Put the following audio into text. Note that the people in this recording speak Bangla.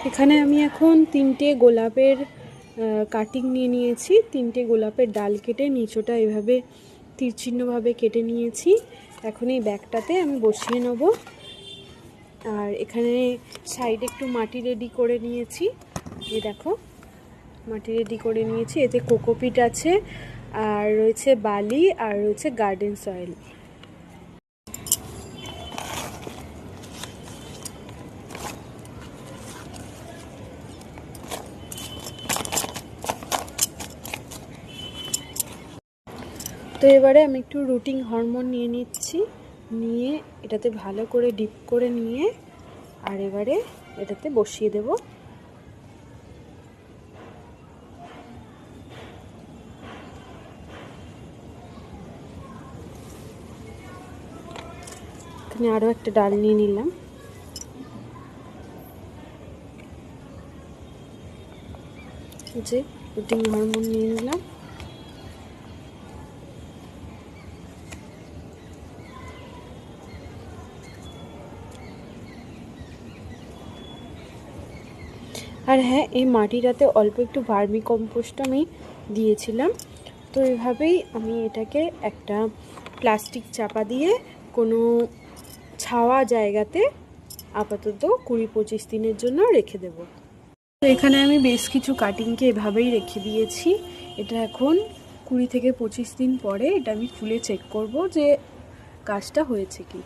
এখানে আমি এখন 3টে গোলাপের কাটিং নিয়ে নিয়েছি। 3টে গোলাপের ডাল কেটে নিচোটা এভাবে তীরচিহ্নভাবে কেটে নিয়েছি। এখন এই ব্যাগটাতে আমি বসিয়ে নেব। আর এখানে সাইডে একটু মাটি রেডি করে নিয়েছি। এই দেখো মাটি রেডি করে নিয়েছি। এতে কোকোপিট আছে, আর রয়েছে বালি, আর রয়েছে গার্ডেন সয়েল। তো এবারে আমি একটু রুটিং হরমোন নিয়ে নিচ্ছি, নিয়ে এটাতে ভালো করে ডিপ করে নিয়ে আর এবারে এটাতে বসিয়ে দেব। এখানে আরও একটা ডাল নিয়ে নিলাম। যে রুটিং হরমোন নিয়ে নিলাম। আর হ্যাঁ, এই মাটিটাতে অল্প একটু ভার্মি কম্পোস্ট আমি দিয়েছিলাম। তো এভাবেই আমি এটাকে একটা প্লাস্টিক চাপা দিয়ে কোনো ছাওয়া জায়গাতে আপাতত 20-25 দিনের জন্য রেখে দেব। তো এখানে আমি বেশ কিছু কাটিংকে এভাবেই রেখে দিয়েছি। এটা এখন 20 থেকে 25 দিন পরে এটা আমি খুলে চেক করব যে কাজটা হয়েছে কি।